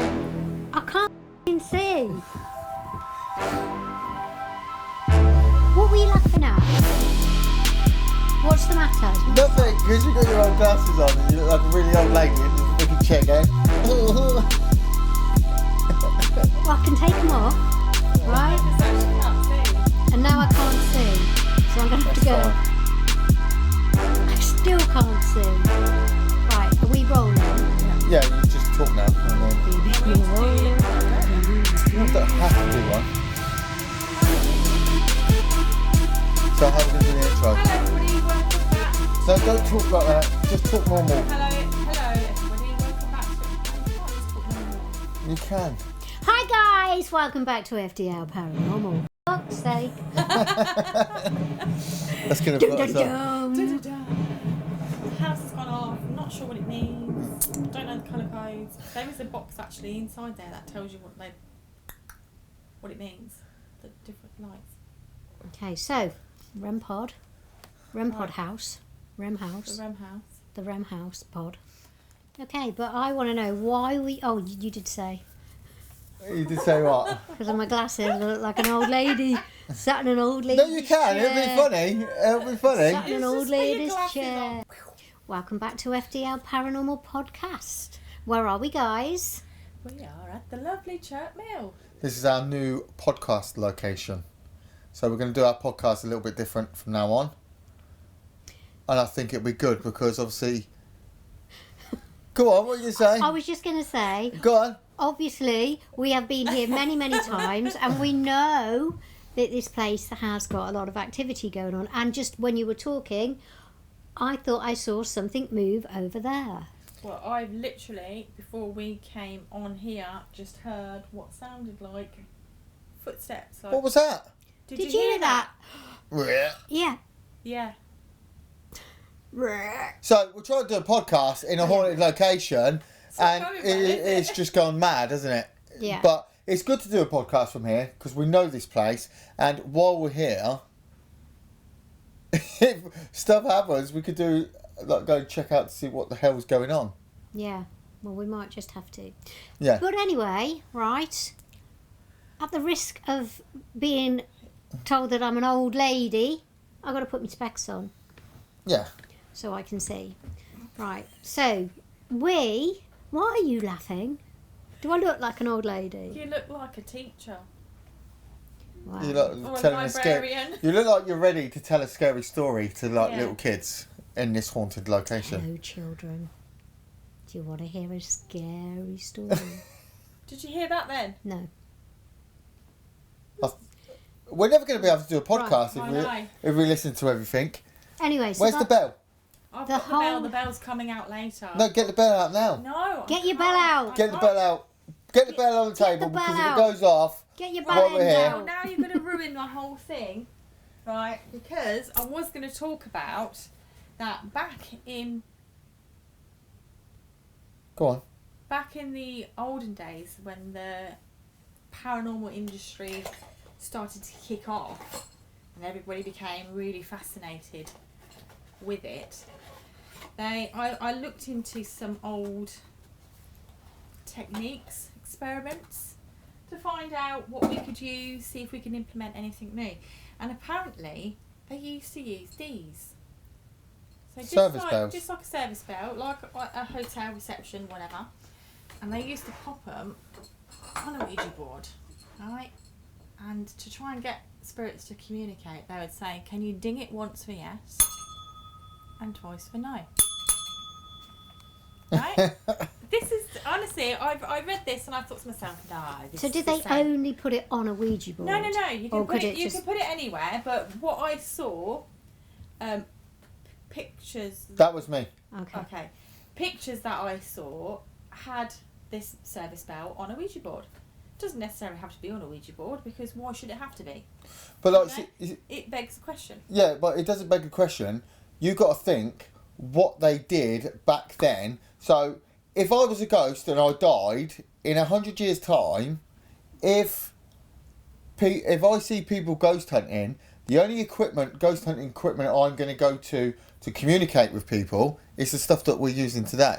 I can't see. What were you laughing at? What's the matter? Nothing, because you've got your old glasses on and you look like a really old lady and just looking check going. Well, I can take them off, right? And now I can't see. So I'm going to have to go. I still can't see. Right, are we rolling? Yeah, you just talk now. You don't have to do one. So how are we going to do the intro? Hello everybody, welcome back. No, don't talk like that. Just talk normal. Hello everybody, welcome back to You can. Hi guys, welcome back to FDL Paranormal. For fuck's sake. That's going to put us up. The house has gone off, I'm not sure what it means. Don't know the colour codes. There is a box actually inside there that tells you what it means. The different lights. Okay, so REM pod Right. house, REM house, The REM house. the REM house pod. Okay, but I want to know why we. Oh, you did say You did say what? because of my glasses, I look like an old lady sat in an old No, lady's you can. chair. It'll be funny. It'll be funny. Sat in an It's old just put your lady's glasses chair. on. Welcome back to FDL Paranormal Podcast. Where are we, guys? We are at the lovely Chirp Mill. This is our new podcast location. So we're going to do our podcast a little bit different from now on. And I think it'll be good because obviously... Go on, what are you saying? I was just going to say, Go on. obviously, we have been here many, many times, and we know that this place has got a lot of activity going on. And just when you were talking, I thought I saw something move over there. Well, I've literally, before we came on here, just heard what sounded like footsteps. Like, What was that? Did you hear that? Yeah. Yeah. So we're trying to do a podcast in a haunted location and going mad, isn't it's it? just gone mad, hasn't it? Yeah. But it's good to do a podcast from here because we know this place, and while we're here, if stuff happens, we could do like go check out to see what the hell's going on. Yeah. Well, we might just have to. Yeah. But anyway, right, at the risk of being told that I'm an old lady, I've got to put my specs on Yeah. so I can see. Right, so why are you laughing? Do I look like an old lady? You look like a teacher. Wow. You Or look a telling a scary. librarian. You look like you're ready to tell a scary story to like Yeah. little kids in this haunted location. Hello, children. Do you want to hear a scary story? Did you hear that then? No. We're never going to be able to do a podcast I know. if we listen to everything. Anyway, so Where's the bell? I've The got the bell. whole- The bell's coming out later. No, get the bell out now. No. Get I your bell can't. out. I Get the can't. bell out. Get the bell on the Get table the bell because if out. it goes off, get your While bell we're here. Now, out. now you're going to ruin the whole thing, right? Because I was going to talk about that back in the olden days when the paranormal industry started to kick off and everybody became really fascinated with it. I looked into some old techniques, experiments, to find out what we could use, see if we can implement anything new. And apparently they used to use these. So Service bells. just like a service bell, like a hotel reception, whatever. And they used to pop them on a Ouija board, right? And to try and get spirits to communicate, they would say, can you ding it once for yes and twice for no? Right? This is, honestly, I read this and I thought to myself, no. This So is did the they same. only put it on a Ouija board? No. You Or can put could it. it You just- can put it anywhere. But what I saw, pictures. that was me. Okay. Pictures that I saw had this service bell on a Ouija board. Doesn't necessarily have to be on a Ouija board because why should it have to be? But like, You know? see, It begs the question. yeah, but it doesn't beg a question. You got to think what they did back then. So if I was a ghost and I died in 100 years' time, if I see people ghost hunting, the only ghost hunting equipment I'm going to go to communicate with people is the stuff that we're using today.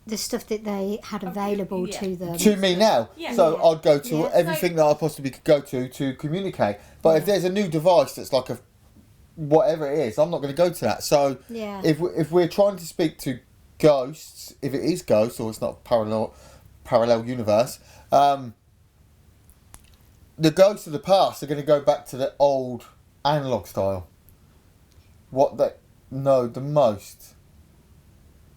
the stuff that they had available to them. To me now. Yeah. So I'd go to Yeah. everything that I possibly could go to communicate. But if there's a new device that's like a whatever it is, I'm not going to go to that. So Yeah. if we're trying to speak to ghosts, if it is ghosts or it's not parallel universe, the ghosts of the past are going to go back to the old analog style. What they know the most.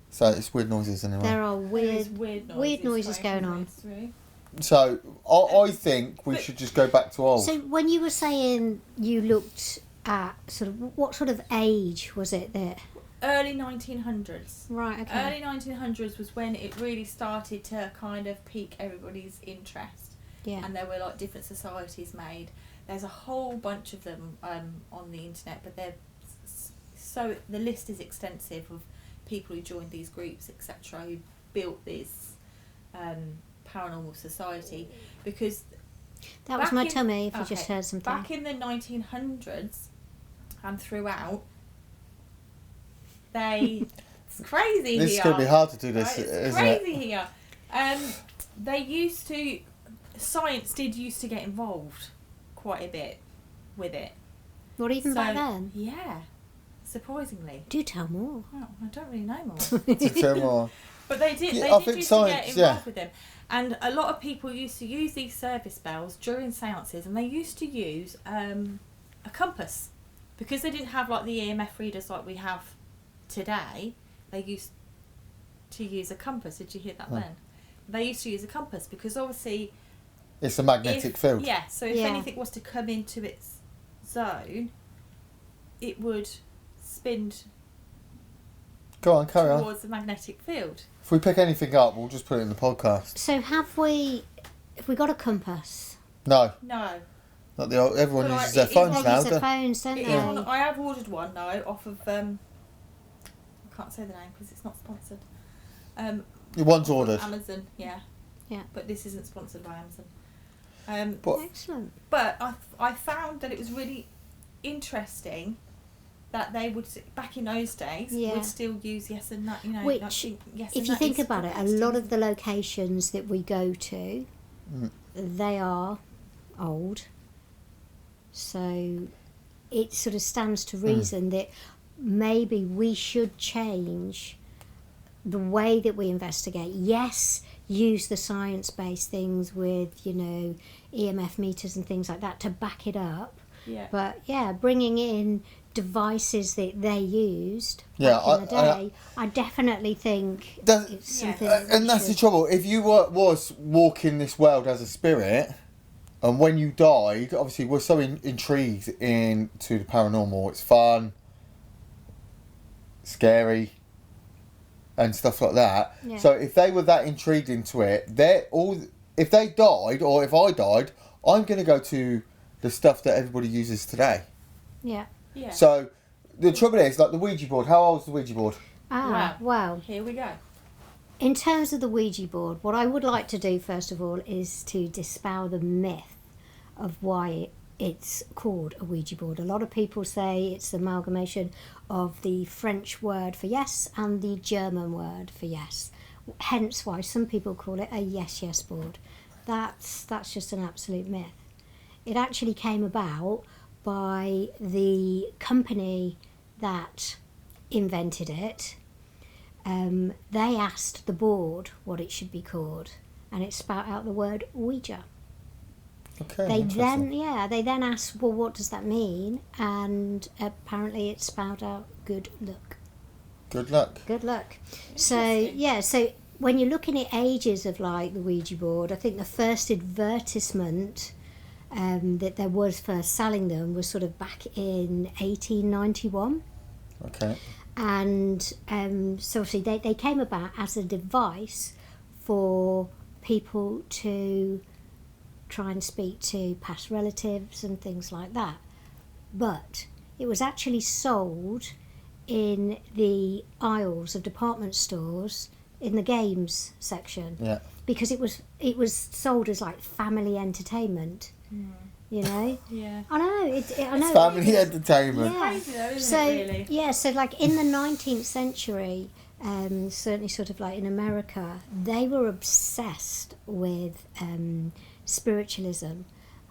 So it's weird noises anyway. There are There is weird noises going on. So I think we should just go back to old. So when you were saying you looked at sort of what sort of age was it that? Early 1900s. Right. Okay. Early 1900s was when it really started to kind of pique everybody's interest. Yeah. And there were like different societies made. There's a whole bunch of them on the internet, but they're so the list is extensive of people who joined these groups, etc., who built this paranormal society. Because That was back my in- tummy. If you okay, just heard something. back in the 1900s and throughout, it's crazy This is here. going to be hard to do this, Right, it's isn't it? crazy here. They used to, science did used to get involved quite a bit with it. Not even back So, then. Yeah, surprisingly. Do tell more. Well, I don't really know more. To tell more. But they did. Yeah, They I did think used to get science, involved yeah. with them, and a lot of people used to use these service bells during seances, and they used to use a compass because they didn't have like the EMF readers like we have today. They used to use a compass. Did you hear that then? They used to use a compass because obviously It's a magnetic field. Yeah, so if Yeah. anything was to come into its zone, it would spin Go on, carry on. towards the magnetic field. If we pick anything up, we'll just put it in the podcast. So have we got a compass? No, No. not the old. Everyone But uses I- their it is phones on- now. Use their don't- phones, don't It they? is on, I have ordered one though off of I can't say the name because it's not sponsored. One's ordered. Amazon, yeah. Yeah. But this isn't sponsored by Amazon. But Excellent. But I found that it was really interesting that they would back in those days Yeah. would still use yes and no. You know, Which, like, yes If and you no think is about it, a capacity. lot of the locations that we go to, Mm. they are old. So it sort of stands to reason that maybe we should change the way that we investigate. Yes, use the science-based things with, EMF meters and things like that to back it up. Yeah. But yeah, bringing in devices that they used Yeah, back in the day, I definitely think Does- it's Yeah. something. that we and that's the should- trouble. If you was walking this world as a spirit, and when you died, obviously we're so intrigued into the paranormal. It's fun, scary, and stuff like that. Yeah. So if they were that intrigued into it, they're all. If they died, or if I died, I'm going to go to the stuff that everybody uses today. Yeah. Yeah. So the trouble is, like the Ouija board. How old is the Ouija board? Well, Here we go. in terms of the Ouija board, what I would like to do first of all is to dispel the myth of why it's called a Ouija board. A lot of people say it's the amalgamation of the French word for yes and the German word for yes. Hence why some people call it a yes board. That's just an absolute myth. It actually came about by the company that invented it. They asked the board what it should be called, and it spat out the word Ouija. Okay. They interesting. then asked, well, what does that mean? And apparently it spelled out good luck. Good luck. Good luck. So Interesting. so when you're looking at ages of like the Ouija board, I think the first advertisement that there was for selling them was sort of back in 1891. Okay. And so obviously they came about as a device for people to try and speak to past relatives and things like that. But it was actually sold in the aisles of department stores in the games section, Yeah. because it was sold as like family entertainment, you know. Yeah. I know I know. Family entertainment. Yeah. Crazy though, isn't So it, really? yeah, so like in the 19th century, certainly sort of like in America, they were obsessed with spiritualism,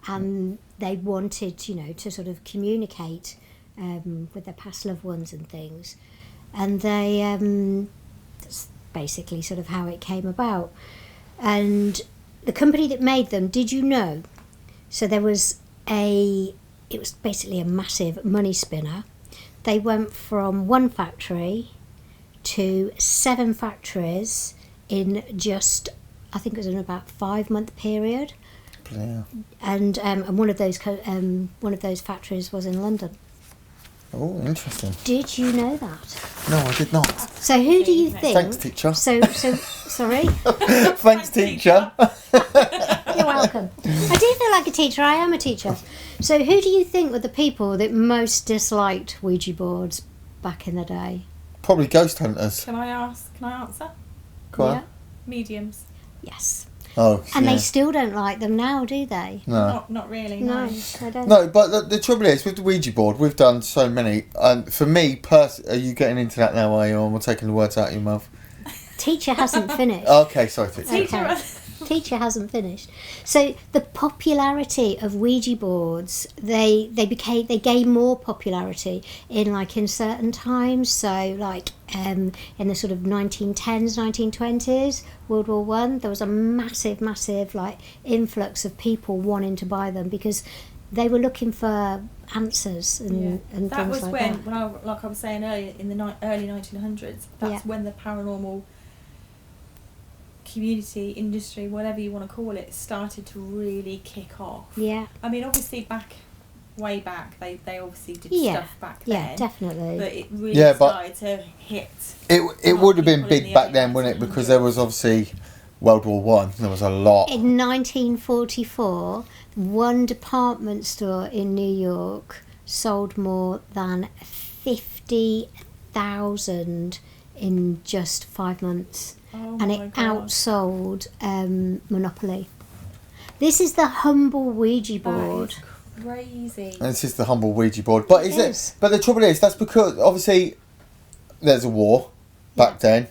and they wanted, you know, to sort of communicate with their past loved ones and things. And they, that's basically sort of how it came about. And the company that made them, did you know? So it was basically a massive money spinner. They went from one factory to 7 factories in just, I think it was in about 5-month period. Yeah. And one of those factories was in London. Oh, interesting. Did you know that? No, I did not. So who do you think? Thanks, teacher. So sorry. Thanks, teacher. You're welcome. I do feel like a teacher. I am a teacher. So who do you think were the people that most disliked Ouija boards back in the day? Probably ghost hunters. Can I answer? Go on. Yeah. Mediums. Yes. Oh, And yeah. they still don't like them now, do they? No. Not really. No, No. they don't. No, but the trouble is, with the Ouija board, we've done so many. For me, are you getting into that now, are you? Or am I taking the words out of your mouth? Teacher hasn't finished. Okay, sorry, teacher. Okay. Teacher hasn't finished. So the popularity of Ouija boards, they gained more popularity in certain times. So in the sort of 1910s, 1920s, World War One, there was a massive influx of people wanting to buy them because they were looking for answers and that things was like when, that. like I was saying earlier, in the early 1900s. That's when the paranormal community, industry, whatever you want to call it, started to really kick off. Yeah. I mean, obviously way back, they obviously did stuff back Yeah, then. definitely. But it really Yeah, but started to hit. It would have been people in big the back early then, wouldn't it? Because there was obviously World War One. There was a lot. In 1944, one department store in New York sold more than 50,000 in just 5 months. Oh And my it God. outsold Monopoly. This is the humble Ouija That board. is crazy. And it's just the humble Ouija board. But It is is. it? But the trouble is, that's because obviously there's a war back then.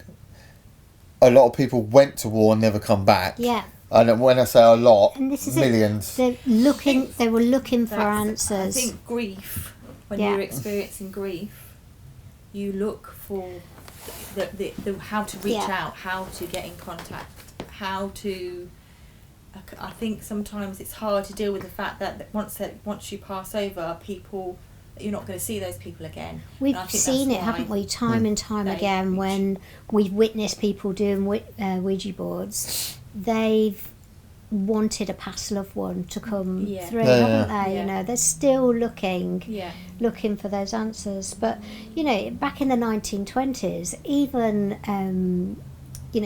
A lot of people went to war and never come back. Yeah. And when I say a lot, And this is millions. They were looking for answers. I think grief, when Yeah. you're experiencing grief, you look for the how to reach out, how to get in contact, how to. I think sometimes it's hard to deal with the fact that once you pass over, people, you're not going to see those people again. We've And I think seen that's it, why haven't we, time and time they again, reach. when we've witnessed people doing Ouija boards. They've wanted a past loved one to come through, haven't they? Yeah. You know, they're still looking for those answers. But, you know, back in the 1920s, even,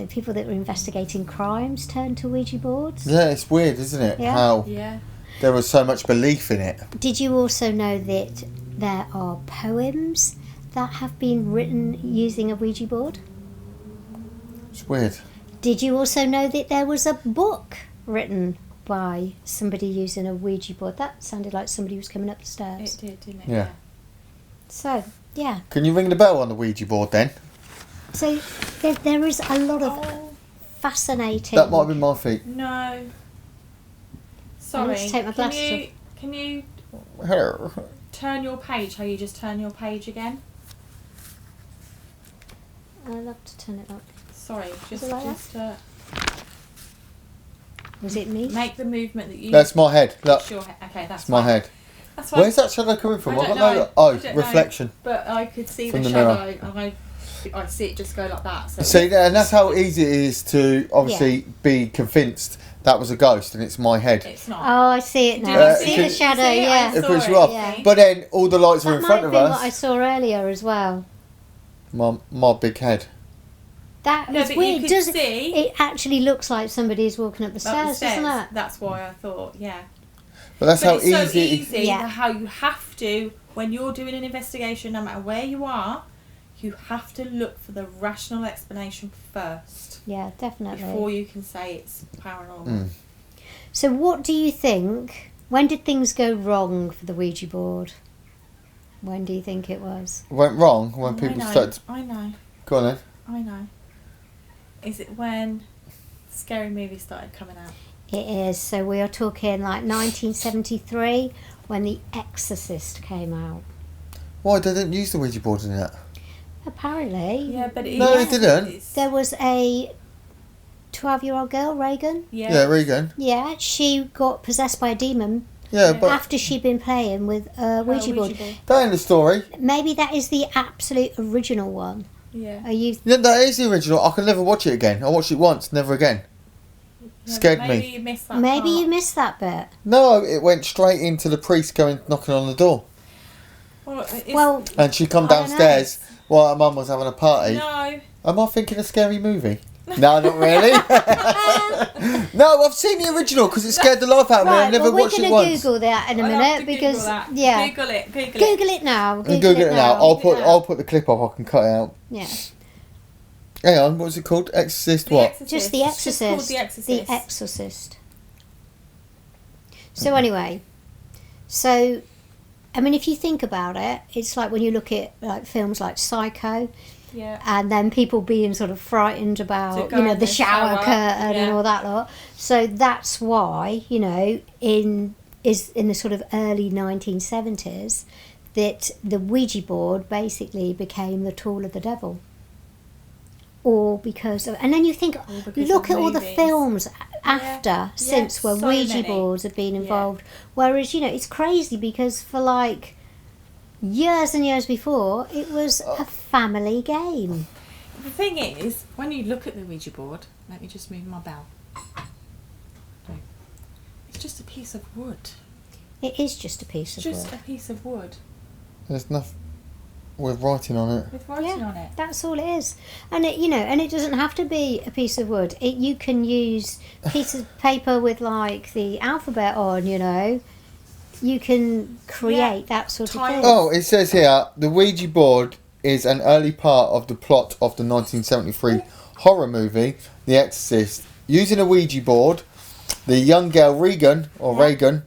people that were investigating crimes turned to Ouija boards. Yeah, it's weird, isn't it? Yeah. How Yeah. there was so much belief in it. Did you also know that there are poems that have been written using a Ouija board? It's weird. Did you also know that there was a book written by somebody using a Ouija board? That sounded like somebody was coming up the stairs. It did, didn't it? Yeah. So, yeah. Can you ring the bell on the Ouija board then? So, there is a lot of fascinating... That might have been my feet. No. Sorry. to take my glasses Can you Her. turn your page? How you just turn your page again? I'll have to turn it up. Sorry, just it like Was it me? make the movement that you. That's my head. Look, Sure. Okay, that's it's my fine. head. That's fine. Where's that shadow coming from? I I've don't got know. no. Oh, I don't know. reflection. But I could see From the the shadow, mirror. and I see it just go like that. So See, and that's how easy it is to obviously be convinced that was a ghost and it's my head. it's not. Oh, I see it Did now. you I see see the it? shadow, See it? yeah. I If saw it's it, rough. yeah. But then all the lights are That in might front have of been what I us. saw earlier as well. My big head. That No, is but weird. you could Does see it actually looks like somebody's walking up the up the stairs, stairs. doesn't it? That's why I thought, yeah. But that's But how it's so easy. easy Yeah. how you have to, when you're doing an investigation, no matter where you are, you have to look for the rational explanation first Yeah, definitely. before you can say it's paranormal. Mm. So what do you think, when did things go wrong for the Ouija board? When do you think it was? Went wrong when people started. I know. Go on then. I know. Is it when scary movies started coming out? It is. So we are talking like 1973 when The Exorcist came out. Why, they didn't use the Ouija board in that? Apparently. Yeah, but it No, they didn't. There was a 12-year-old girl, Reagan. Yeah, Regan. Yeah, she got possessed by a demon Yeah, but after she'd been playing with a Ouija board. that ain't the story. Maybe that is the absolute original one. Yeah. Are you? Yeah, that is the original. I can never watch it again. I watched it once, never again. Scared maybe me. You missed that Maybe part. you missed that bit. No, it went straight into the priest going knocking on the door. Well, And she come I don't know. downstairs while her mum was having a party. no. Am I thinking a scary movie? No, not really. No, I've seen the original because it scared the life out of me. I never watched it we're once. going to Google that in a I'll have minute to because Google that. yeah, Google it. Google it now. Google it now. Google it I'll put the clip up. I can cut it out. Yeah, Hang on, what was it called? Exorcist The what? Exorcist. just The It's just called Exorcist. The Exorcist. The Exorcist. So anyway, so I mean, if you think about it, it's like when you look at like films like Psycho. Yeah. And then people being sort of frightened about, go you know, in the the shower shower, curtain and yeah. all that lot. So that's why, you know, in the sort of early 1970s, that the Ouija board basically became the tool of the devil. Or because of, and then you think, because look of at all the movies. films after, since where so Ouija many. boards have been involved. Whereas, you know, it's crazy because for like years and years before, it was a family game. The thing is, when you look at the Ouija board, let me just move my bell. No. It's just a piece of wood. It is just a piece of Just wood. a piece of wood There's nothing with writing on it. with writing Yeah. on it. That's all it is, and it, you know, and it doesn't have to be a piece of wood. You can use a piece of paper with like the alphabet on. You know, you can create that sort of thing. Oh, it says here the Ouija board is an early part of the plot of the 1973 horror movie The Exorcist. Using a Ouija board, the young girl Regan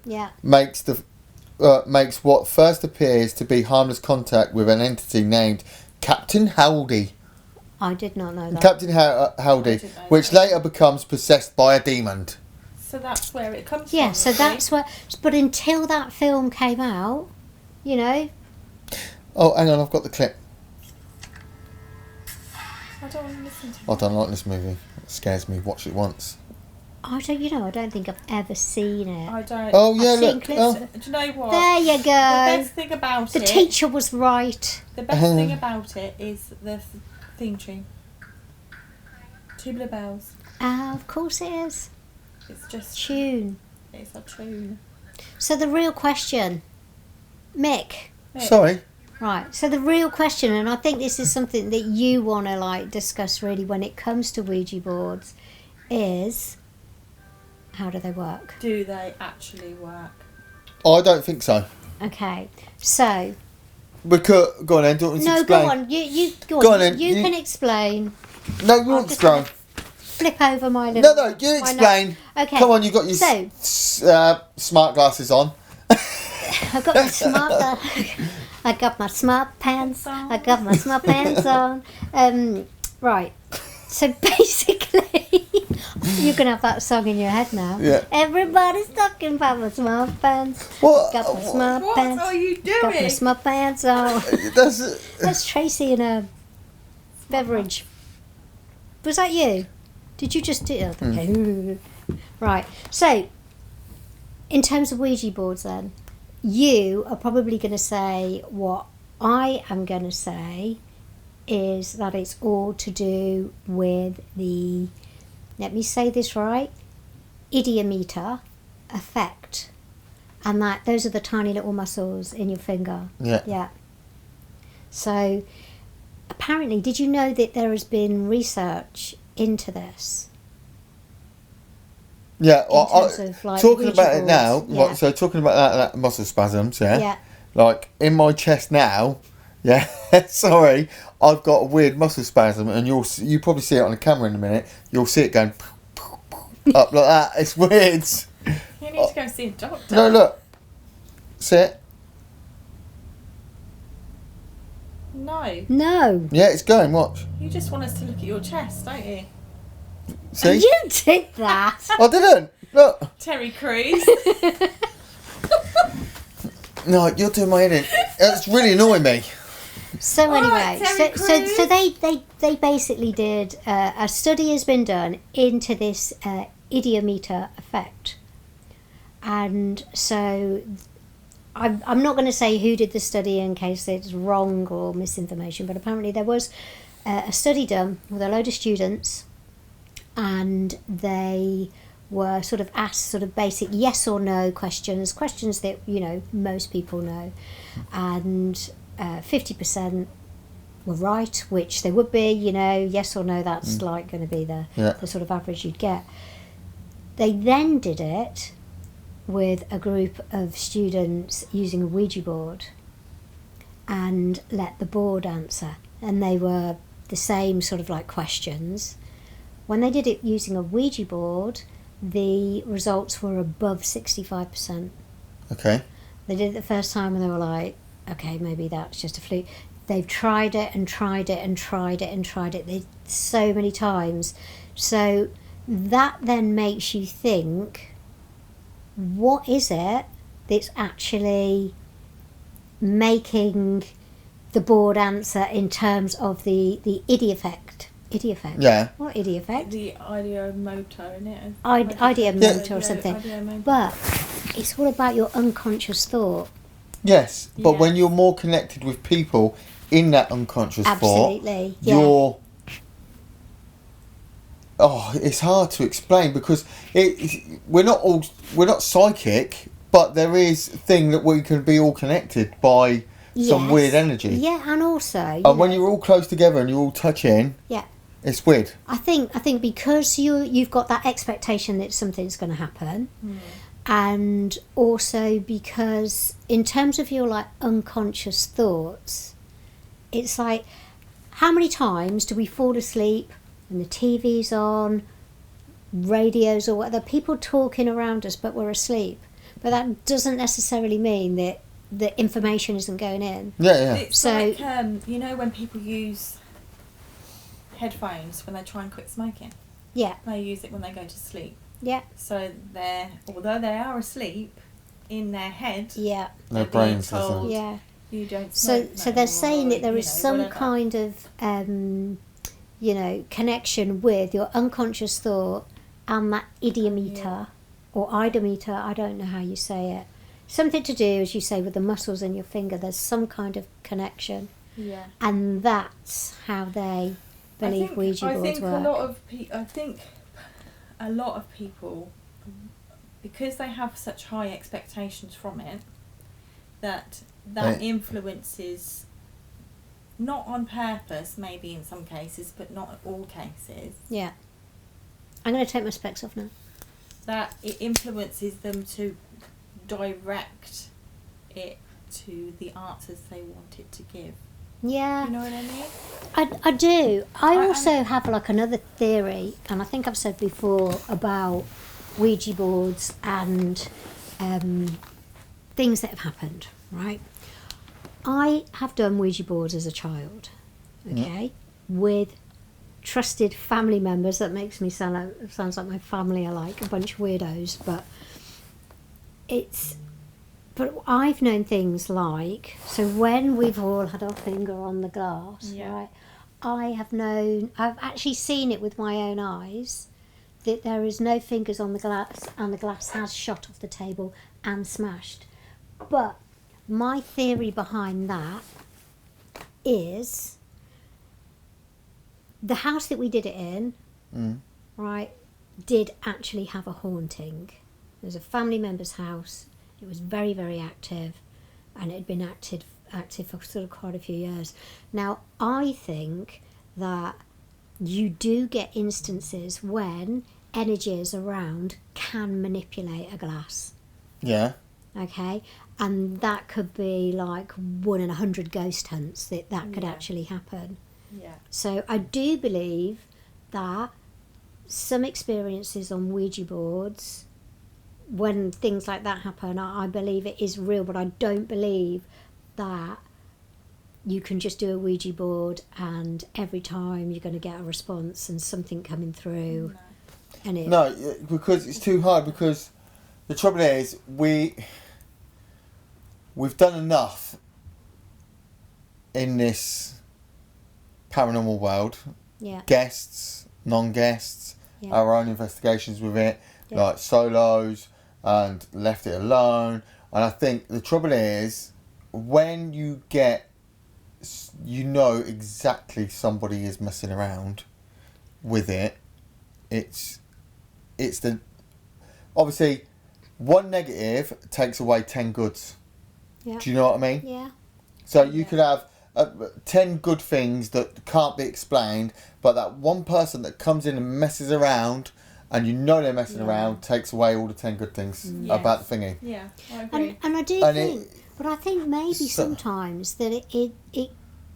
Yeah. makes what first appears to be harmless contact with an entity named Captain Howdy. I did not know that. Captain Howdy, didn't know which that. later becomes possessed by a demon. So that's where it comes Yeah, from. so you see. that's where. But until that film came out, you know, Oh, hang on, I've got the clip. I don't want to listen to I don't like this movie. It scares me. Watch it once. I don't think I've ever seen it. I don't. Oh yeah, I've seen look. clips. Oh. Do you know what? There you The go. best thing about The it. teacher was right. The best thing about it is the theme tune. Tubular bells. Ah, of course it is. It's just. Tune. It's a tune. So the real question, Mick. Sorry. Right. So the real question, and I think this is something that you want to like discuss really when it comes to Ouija boards, is how do they work? Do they actually work? I don't think so. Okay. So Because go on then. Do you want me to no, explain? go on. You go, Go on. on then, You you- can explain. No, you I'm just explain. gonna flip over my No, little. no, you my explain. note. Okay. Come on, you got your So smart glasses on. I got my smart. I got my smart pants. I got my smart pants on. Right. So basically, you can have that song in your head now. Yeah. Everybody's talking about my smart pants. What? Got my smart What pants. are you Got my doing? smart pants on. That's That's Tracy in a beverage. Was that you? Did you just do it? Okay. Right. So, in terms of Ouija boards, then, you are probably going to say what I am going to say is that it's all to do with the, let me say this right, idiometer effect. And that those are the tiny little muscles in your finger. yeah. Yeah. So, apparently, did you know that there has been research into this? Yeah. In terms of, like, talking Ouija about it now. boards, yeah. Right, so talking about that muscle spasms. Yeah. Yeah. Like in my chest now. Yeah. Sorry, I've got a weird muscle spasm, and you probably see it on the camera in a minute. You'll see it going up like that. It's weird. You need to go see a doctor. No, look. See it. No. No. Yeah, it's going. Watch. You just want us to look at your chest, don't you? See? You did that. I didn't. Look. Terry Crews. No, you're doing my head in. It's really annoying me. So All anyway, right, Terry so Crews. they basically did a study has been done into this idiometer effect, and so I'm not going to say who did the study in case it's wrong or misinformation, but apparently there was a study done with a load of students, and they were sort of asked sort of basic yes or no questions that most people know, and 50% were right, which they would be, yes or no, that's like going to be the sort of average you'd get. They then did it with a group of students using a Ouija board and let the board answer, and they were the same sort of like questions. When they did it using a Ouija board, the results were above 65%. Okay. They did it the first time and they were like, okay, maybe that's just a fluke. They've tried it and tried it and tried it and tried it so many times. So that then makes you think, what is it that's actually making the board answer in terms of the ID effect? ID effect? Yeah. What ID effect? The ideomotor, isn't it? Ideomotor or something. Ideomotor. But it's all about your unconscious thought. Yes, but Yeah. when you're more connected with people in that unconscious thought, Absolutely. Yeah. you're... Oh, it's hard to explain because we're not psychic, but there is a thing that we can be all connected by some Yes. weird energy. Yeah, and also, And when you're all close together and you're all touching, yeah, it's weird. I think because you've got that expectation that something's going to happen, and also because in terms of your like unconscious thoughts, it's like, how many times do we fall asleep when the TV's on, radios or whatever, people talking around us, but we're asleep. But that doesn't necessarily mean that the information isn't going in. Yeah. It's So- like, when people use headphones when they try and quit smoking. Yeah, They use it when they go to sleep. yeah, So although they are asleep, in their head, yeah, Their they're being brains listen. told, yeah. you don't So smoke so no they're more, saying that there or, is some whatever. kind of connection with your unconscious thought and that idiometer or idometer, I don't know how you say it. Something to do, as you say, with the muscles in your finger. There's some kind of connection, Yeah. and that's how they believe Ouija boards I think work. a lot of people, because they have such high expectations from it, that Right. influences, not on purpose, maybe in some cases, but not in all cases, Yeah. I'm going to take my specs off now. that it influences them to direct it to the answers they want it to give. Yeah. You know what I mean? I do. I I- also have like another theory, and I think I've said before about Ouija boards and things that have happened, right? I have done Ouija boards as a child, okay, with trusted family members. That makes me sounds like my family are like a bunch of weirdos, but I've known things like, so when we've all had our finger on the glass, Yeah. right, I've actually seen it with my own eyes, that there is no fingers on the glass and the glass has shot off the table and smashed. But my theory behind that is the house that we did it in, right, did actually have a haunting. It was a family member's house. It was very, very active, and it had been active for sort of quite a few years. Now, I think that you do get instances when energies around can manipulate a glass, Yeah. okay? And that could be like 1 in 100 ghost hunts that could Yeah. actually happen. Yeah. So I do believe that some experiences on Ouija boards, when things like that happen, I believe it is real, but I don't believe that you can just do a Ouija board and every time you're going to get a response and something coming through. No. And it, No, because it's too hard. Because the trouble is, we've done enough in this paranormal world. yeah, Guests, non-guests, Yeah. our own investigations with it, Yeah. like solos, and left it alone. And I think the trouble is, when you get, you know exactly somebody is messing around with it. It's the, obviously, one negative takes away 10 goods. yeah, Do you know what I mean? yeah, So you could have 10 good things that can't be explained, but that one person that comes in and messes around, and you know they're messing around, takes away all the 10 good things Yes. about the thingy. Yeah, I agree. and I do And think, but I think maybe So- sometimes that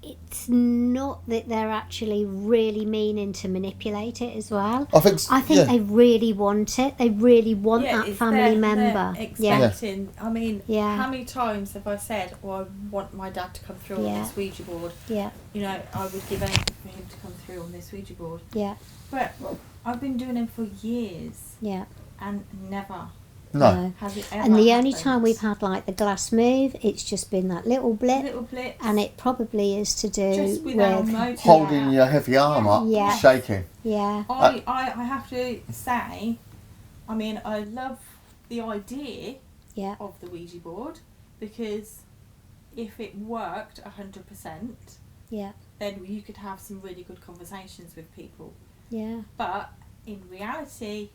it's not that they're actually really meaning to manipulate it as well. I think. Yeah. They really want it. They really want Yeah, that it's family they're member. Yeah, expecting. I mean, Yeah. how many times have I said, "Well, I want my dad to come through on Yeah. this Ouija board." yeah, You know, I would give anything for him to come through on this Ouija board. yeah, But I've been doing them for years, yeah. and never No. has it ever. And the only happened. time we've had like the glass move, it's just been that little blip, little blips, and it probably is to do just without with motive. Holding your heavy arm up, Yeah. shaking. yeah, I have to say, I mean, I love the idea yeah, of the Ouija board, because if it worked 100%, yeah, then you could have some really good conversations with people. yeah. But in reality,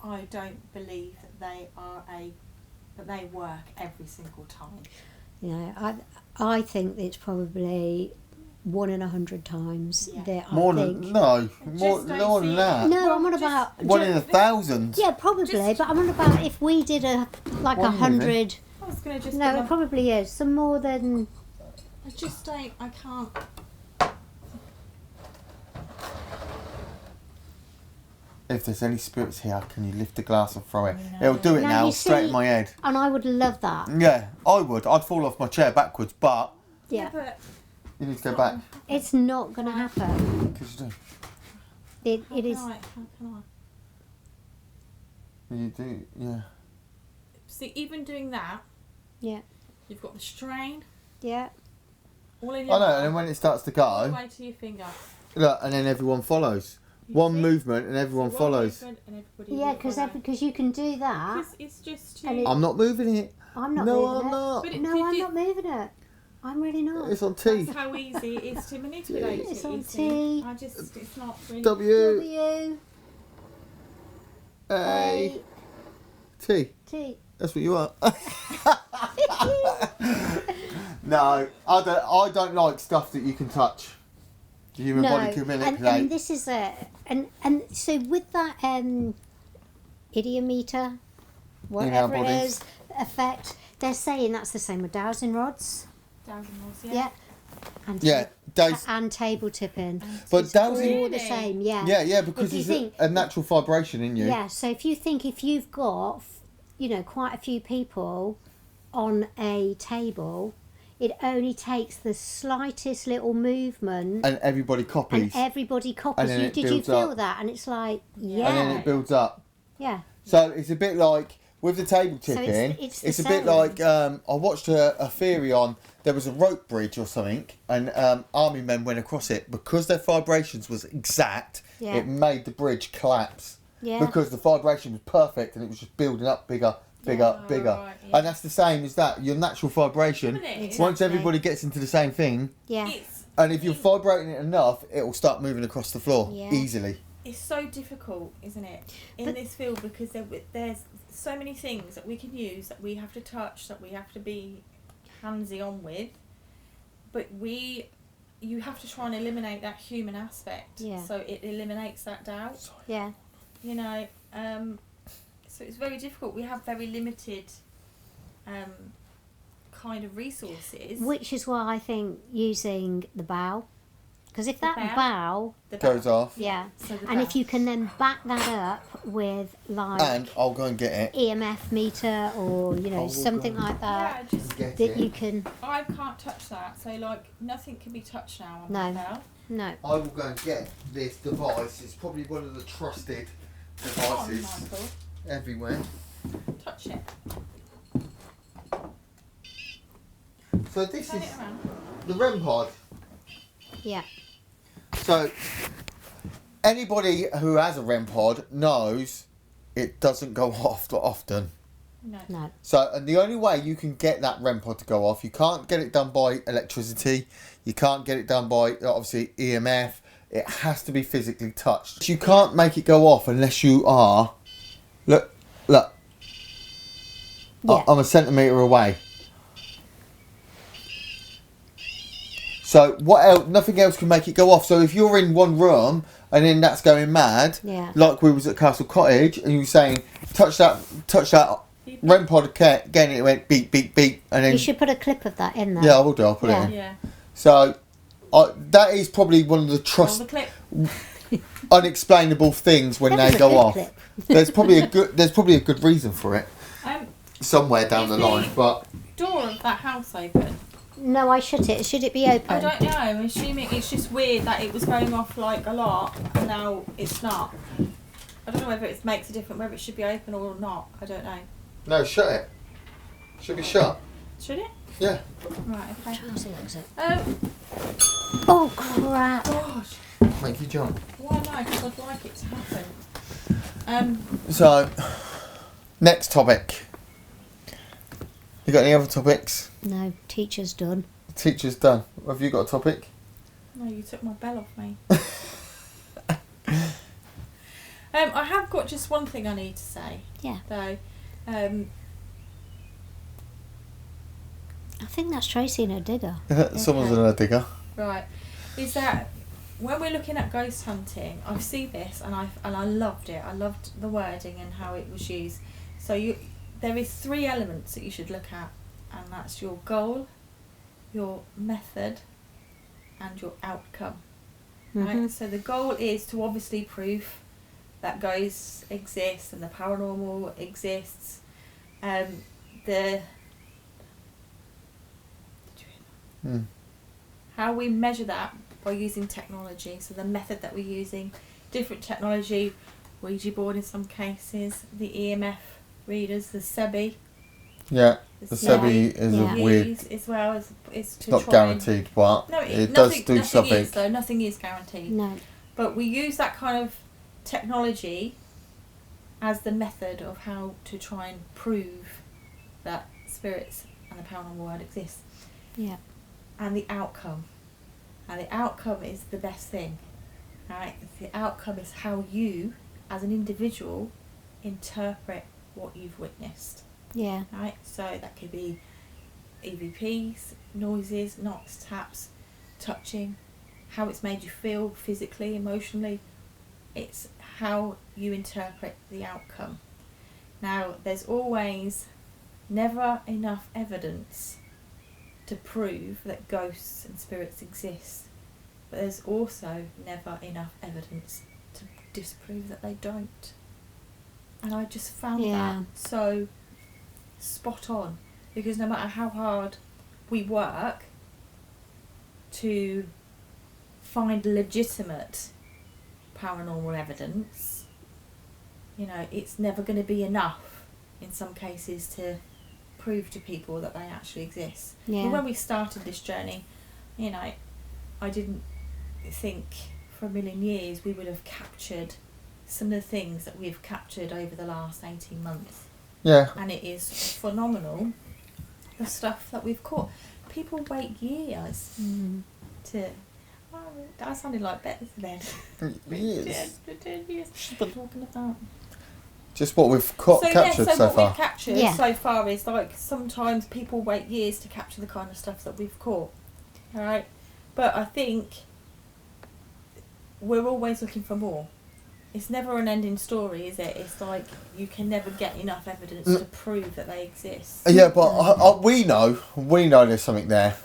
I don't believe that they work every single time. You know, I think it's probably 1 in 100 times Yeah. that More I than think. no, Just more don't than see that. it. No, Well, I'm on just- about. One in 1,000. Yeah, probably, Just- but I'm on about if we did like One, 100. I was going to just. No, it probably is some more than. I just don't. I can't. If there's any spirits here, can you lift the glass and throw it? No. It'll do it No, now, you straight see- in my head. And I would love that. Yeah, I would. I'd fall off my chair backwards, but Yeah, But you need to go back. it's not going to happen. Because you do. How It is. can I? You do, yeah. See, even doing that, Yeah, you've got the strain yeah, all in your I know, and arm, then when it starts to all the go, way to your finger. look, and then everyone follows. You One see? movement and everyone So one follows. movement and everybody yeah. will follow. Because you can do that. Because it's just too. And it- I'm not moving it. I'm not No, moving I'm it. not. But it- No, Did I'm you- not moving it. I'm really not. It's on T. That's how easy it is to manipulate. It's it, on you see. T. I just, it's not really. W W A A T. T. That's what you are. No, I don't like stuff that you can touch. The human body can manipulate. and this is and so with that idiometer, whatever it bodies. is, effect, they're saying that's the same with dowsing rods. Dowsing rods, Yeah. And Yeah, those. and table tipping. But It's dowsing. all the same. Yeah. Yeah, because If you there's think- a natural vibration in you. Yeah. So if you've got, quite a few people on a table, it only takes the slightest little movement. And everybody copies. And everybody copies And then you. it Did you builds feel up. that? And it's like, Yeah. And then yeah, it builds up. yeah, So it's a bit like with the table So tipping. it's It's the a bit same. like I watched a theory on there was a rope bridge or something, and army men went across it because their vibrations was exact. Yeah. It made the bridge collapse yeah. because the vibration was perfect and it was just building up bigger, bigger, Oh, bigger. right, yeah. And that's the same as that. Your natural vibration. Isn't it? Exactly. Once everybody gets into the same thing, yeah. It's, and if you're vibrating it enough, it will start moving across the floor Yeah. easily. it's so difficult, isn't it, in But- this field, because there's so many things that we can use, that we have to touch, that we have to be handsy on with, but you have to try and eliminate that human aspect, Yeah. so it eliminates that doubt, Yeah. so it's very difficult. We have very limited kind of resources. Which is why I think using the bow, Because if that bell? bow, Goes off. yeah, So the and if bell. you can then back that up with like And I'll go and get it. EMF meter or I will something go. like that Yeah, just Get that it. you can. I can't touch that. So like nothing can be touched now on No. the bell. No. I will go and get this device. It's probably one of the trusted devices Michael, everywhere. touch it. So this Turn is it around. the REM pod. Yeah. So anybody who has a REM pod knows it doesn't go off that often. No. No. So, and the only way you can get that REM pod to go off, you can't get it done by electricity. You can't get it done by, obviously, EMF. It has to be physically touched. You can't make it go off unless you are... Look. Yeah. I'm a centimetre away. So, what else? Nothing else can make it go off. So, if you're in one room and then that's going mad, Yeah. like we was at Castle Cottage, and you were saying, touch that REM pod again, it went beep, beep, beep, and then... You should put a clip of that in there. Yeah, I will do. I'll put it in. Yeah. So, that is probably one of the Roll the clip. unexplainable things when That they was a go good off. clip. There's probably a good reason for it somewhere down Is the the- line, but Door of that house open. No, I shut it. Should it be open? I don't know. I'm assuming it's just weird that it was going off like a lot and now it's not. I don't know whether it makes a difference, whether it should be open or not. I don't know. no, shut it. Should be shut. Should it? Yeah. Right. Okay. Chelsea looks it. Oh Oh crap! gosh. Make you jump. Why not? Because I'd like it to happen. So, next topic. You got any other topics? No, teacher's done. Teacher's done. Have you got a topic? No, you took my bell off me. I have got just one thing I need to say. Yeah. Though. I think that's Tracy in her digger. Someone's in a digger. Right, is that when we're looking at ghost hunting, I see this and I loved it. I loved the wording and how it was used. So there is 3 elements that you should look at, and that's your goal, your method, and your outcome. Right. Mhm. So the goal is to obviously prove that ghosts exist and the paranormal exists. How we measure that by using technology. So the method that we're using, different technology, Ouija board in some cases, the EMF readers, the SEBI. Yeah. The SEBI SEBI is Yeah. a weird... use as well as is to Not try guaranteed, but No, it does do nothing something. is though. Nothing is guaranteed. No. But we use that kind of technology as the method of how to try and prove that spirits and the paranormal world exists. Yeah. And the outcome. And the outcome is the best thing. Right? The outcome is how you, as an individual, interpret what you've witnessed. Yeah. Right? So that could be EVPs, noises, knocks, taps, touching, how it's made you feel physically, emotionally. It's how you interpret the outcome. Now, there's always never enough evidence to prove that ghosts and spirits exist, but there's also never enough evidence to disprove that they don't. And I just found Yeah. that so spot on, because no matter how hard we work to find legitimate paranormal evidence, you know, it's never going to be enough in some cases to prove to people that they actually exist. Yeah. And when we started this journey, you know, I didn't think for a million years we would have captured some of the things that we've captured over the last 18 months. Yeah. And it is phenomenal, the stuff that we've caught. People wait years to... Oh, that sounded like better then. Years. 10 years. Talking about... Just what we've captured so what far. we've captured Yeah. so far is like sometimes people wait years to capture the kind of stuff that we've caught. Alright? But I think we're always looking for more. It's never an ending story, is it? It's like you can never get enough evidence to prove that they exist. Yeah, but we know there's something there.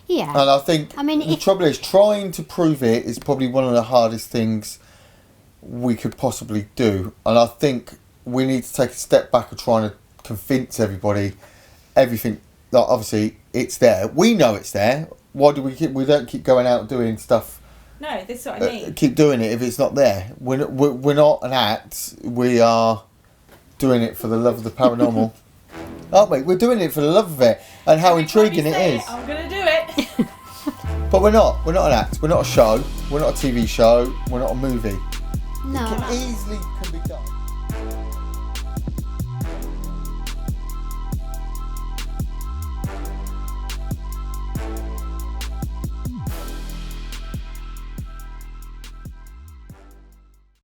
Yeah. And I think I mean, the trouble is trying to prove it is probably one of the hardest things we could possibly do. And I think we need to take a step back of trying to convince everybody everything. Like, obviously, it's there. We know it's there. Why do we don't keep going out doing stuff? No, this is what I mean. Keep doing it if it's not there. We're not an act. We are doing it for the love of the paranormal. Aren't we? We're doing it for the love of it and how intriguing it is. I'm going to do it. But we're not. We're not an act. We're not a show. We're not a TV show. We're not a movie. No. It can easily be done.